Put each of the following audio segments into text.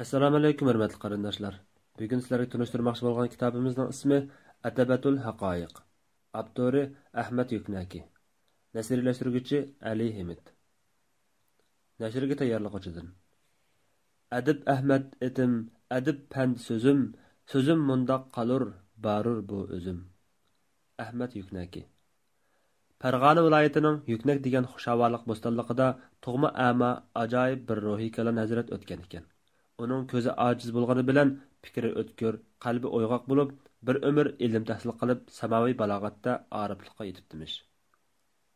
Assalomu alaykum hurmatli qarindoshlar. Bugun sizlarga tanishtirmoqchi bo'lgan kitobimizning ismi Atabatul Haqoiq. Avtori Ahmad Yuknaki. Nasrlashtiruvchi Ali Hamid. Nashrga tayyorlovchidan. Adib Ahmad etim, adib pand so'zim, so'zim mundoq qalur, barur bu o'zim. Ahmad Yuknaki. Farg'ona viloyatining Yuknak degan xushavorliq bo'stonligida tug'ma ama ajoyib bir ruhiy kalon hazrat o'tgan ekan. Onun ko'zi ojiz bo'lgani bilan fikri o'tkir, qalbi o'yg'oq bo'lib, bir umr ilm tahsil qilib, samaviy balog'atda oriflikqa yetibdimish.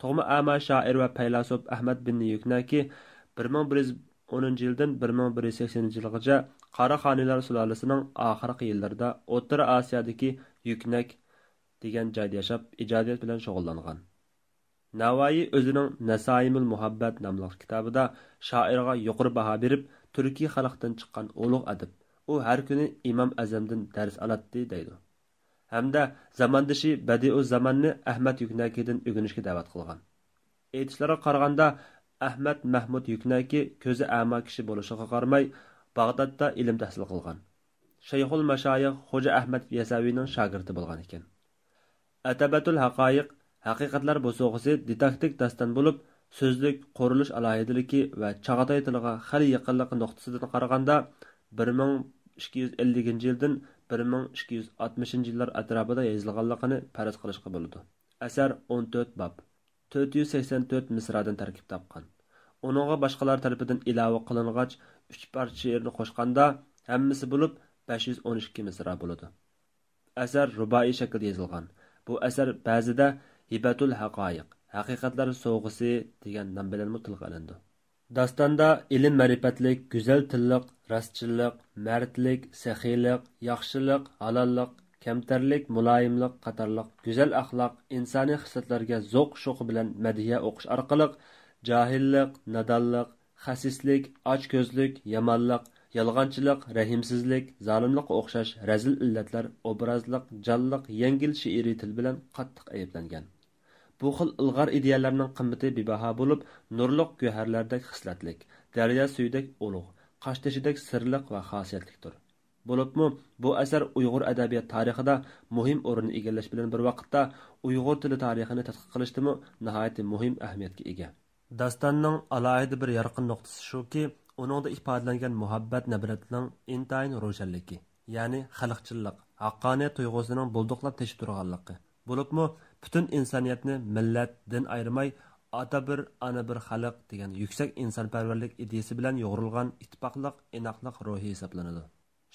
Tug'ma ama shoir va faylasuf Ahmad bin Yuknaki 1110-yildan 1180-yilgacha Qaraxoniylar sulolasining oxirgi yillarida O'rta Osiyodagi Yuknak degan joyda yashab, ijodiyat bilan shug'ullangan. Navoiy o'zining Nasaimul Muhabbat nomli kitobida shoirga yuqori baho berib, Turkiy xalqdan chiqqan ulug' adib. U har kuni Imom Azamdan dars oladi deydi. Hamda zamondoshi Badiuz Zamanni Ahmad Yuknakidan o'rganishga da'vat qilgan. Aytishlariga qaraganda Ahmad Mahmud Yuknaki ko'zi a'mo kishi bo'lishiga qaramay Bag'dodda ilm tahsil qilgan. Shayxul Mashoyix Xo'ja Ahmad Yasaviyning shogirdi bo'lgan ekan. Atabatul Haqoiq haqiqatlar bo'sog'isi didaktik daston bo'lib, so'zlik qurilish alohidaligi va Chag'atay tiliga xali yaqinlik nuqtasidan qaraganda 1250-yildan 1260-yillar atrofida yozilganligini faraz qilishga bo'ladi. Asar 14 bob, 484 misradan tarkib topgan. Uningga boshqalar tarafidan ilova qilingach 3 parcha she'rni qo'shganda hammasi bo'lib 512 misra bo'ladi. Asar rubai shaklda yozilgan. Bu asar ba'zida Hibatul Haqoiq, haqiqatlar sovg'isi degan nom bilan tilga olindi. Dastonda ilm ma'rifatlik, go'zal tillik, rostchilik, mardlik, saxiylik, yaxshilik, halollik, kamtarlik, muloyimlik qatorliq go'zal axloq, insoniy xislatlarga zavq-shuq bilan madhiya o'qish orqali johillik, nadonlik, xasislik, ochko'zlik, yomonlik, yolg'onchilik, rahimsizlik, zolimlikqa o'xshash razil illatlar, obrazlik, jonliq, yengil she'riy til bilan qattiq ayblangan. Bu xil ilg'or ideyalarning qimmati bebaho bo'lib, nurliq go'harlardek xislatlik, daryo suyidek ulug', qashtashidek sirliq va xosiyatlikdir. Bo'libmi, bu asar Uyg'ur adabiyot tarixida muhim o'rinni egallash bilan bir vaqtda Uyg'ur tili tarixini tadqiq qilishdimi nihoyat muhim ahamiyatga ega. Dastonning alohida bir yorqin nuqtasi shuki, uningda ifodalangan muhabbat nabratining intayin ro'shanligi, ya'ni xalqchilik, haqqoniyat tuyg'usining bulduqlab teshib turganligi. Bo'libmi, butun insoniyatni millat, din ayirmay ota bir, ana bir xalq degan yuksak insonparvarlik ideyasi bilan yo'g'rilgan ittifoqliq, inoqliq ruhi hisoblanadi.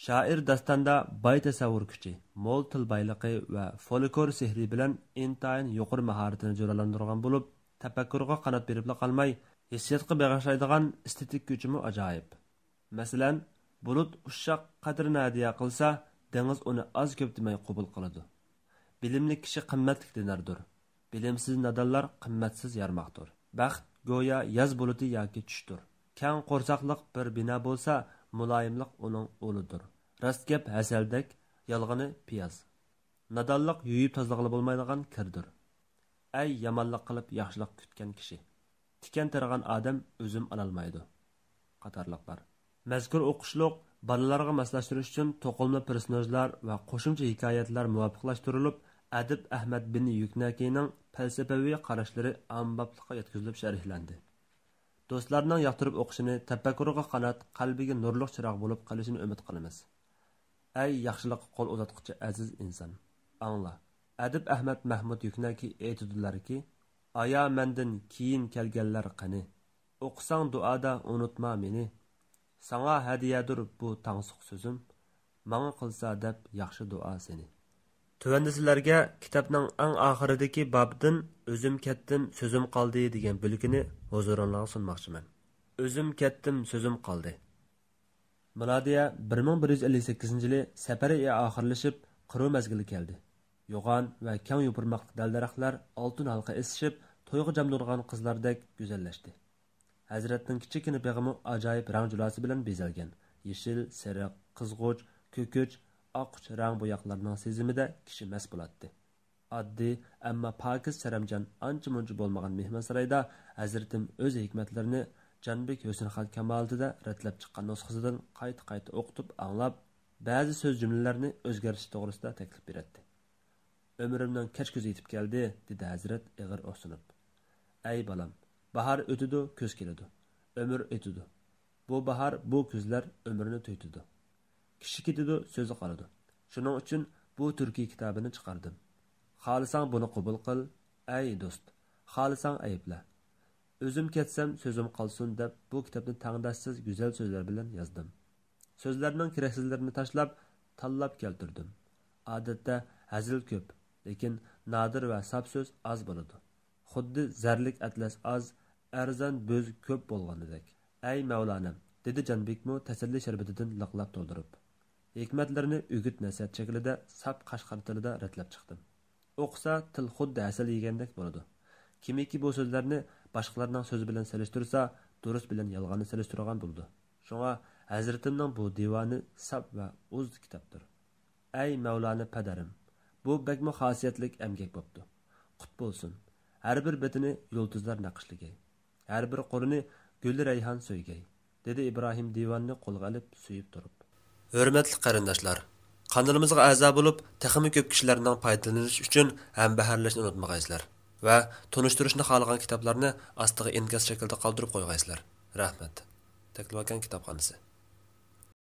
Shoir dastonda boy tasavvur kuchi, mo'l til boyligi va folklor sehri bilan intayin yuqori mahoratini jo'ralantirgan bo'lib, tafakkurga qanot berib qolmay, hissiyotga bag'ishlaydigan estetik kuchimi ajoyib. Masalan, bulut ushshaq qadrini hadiya qilsa, dengiz uni oz ko'p demay qabul qiladi. Bilimli kishi qimmatli dinardir. Bilimsiz nadonlar qimmatsiz yarmoqdir. Baxt go'yo yoz buluti yoki tushdir. Kang qo'rsoqliq bir bino bo'lsa, muloyimlik uning o'lidir. Rost gap hasaldek, yolg'oni piyoz. Nadonlik yuyib tozalag'ili bo'lmaydigan kirdir. Ay yomonlik qilib yaxshilik kutgan kishi. Tikan taragan odam o'zim ololmaydi. Qatorliqlar. Mazkur o'qishliq bolalarga maslashtirish uchun to'qilma personajlar va qo'shimcha hikoyatlar muvofiqlashtirilib, adib Ahmad bin Yuknakining falsafaviy qarashlari ommaboplikqa yetkazilib sharhlandi. Do'stlarning yoqtirib o'qishini, tafakkuriga qanot, qalbiga nurliq chiroq bo'lib qolishini umid qilamiz. Ay yaxshilikqa qo'l uzatquchi aziz inson, angla. Adib Ahmad Mahmud Yuknaki aytadilarki, aya mendan keyin kelganlar qani, o'qisang duoda unutma meni. Sana hadiyadir bu tangsuq so'zim, manga qilsa deb yaxshi duo seni. Tuvanda sizlarga kitobning eng oxiridagi bobdan o'zim ketdim, so'zim qoldi degan bo'lgini huzuringizga sunmoqchiman. O'zim ketdim, so'zim qoldi. Milodiya 1158-yili safari oxirlashib, qiruv mazgili keldi. Yo'g'on va kang yupurmoqli dal-daraxtlar oltin halqa esishib, to'yga jamlangan qizlardek go'zallashdi. Hazratning kichikina beg'imi ajoyib rang julosi bilan bezalgan. Yeshil, sariq, qizg'uch, ko'koch, oq rang bo'yoqlarning sezimida kishi mast bo'ladi. Oddiy, ammo pokiz saramjon ancha-muncha bo'lmagan mehmonsaroyda Hazratim o'z hikmatlarini Canbek Hüsnixan Kamoliddinda rətlab chiqqan nusxasidan qayta o'qitib anglab, ba'zi so'z jumlalarni o'zgartirish to'g'risida taklif beradi. Ömrümning kechkuzi yetib keldi, dedi Hazrat ig'ir o'sinib. Ey balam, bahar o'tidi, kuz keladi. Ömür o'tidi. Bu bahar, bu kuzlar ömrni to'ytidi. Kishi ketidi, so'zi qoladi. Shuning uchun bu Turkiy kitobini chiqardim. Xohlasang buni qabul qil, ey do'st. Xohlasang ayibla. O'zim ketsam so'zim qolsin deb bu kitobni tangdassiz go'zal so'zlar bilan yozdim. So'zlarning keraksizlarini tashlab, tanlab keltirdim. Odatda hazil ko'p, lekin nadir va sap so'z az bo'ladi. Xuddi zarlik atlas az, arzon bo'z ko'p bo'lganidek. Ey Mavlanam, dedi Canbekmi tasalli sharbatidan liqlab to'ldirib. Hikmatlarini o'git nasihat shaklida sap qashqar tilida ratlab chiqdim. O'qisa til xuddi asal yegandek bo'ladi. Kimiki bu so'zlarni boshqalarning so'zi bilan solishtirsa, durust bilan yolg'onni solishtirgan bo'ldi. Shunga Hazratimning bu divoni sap va o'z kitobdir. Ey Mavlana padarim, bu bakmo xosiyatlik emgak bo'pti. Qut bo'lsin. Har bir betini yulduzlar naqshligay. Har bir qo'rini gul rayhon so'ygay, dedi Ibrohim divonni qo'lga olib suyib turib. Hurmatli qarindoshlar, qanolimizga a'zo bo'lib, texmi ko'p kishilarning foydalanish uchun ham baharlashni unutmag'aysizlar va tunishtirishni xohlagan kitoblarni ostiga inkas shaklida qoldirib qo'yg'aysizlar. Rahmat. Taklif kitobxonasi.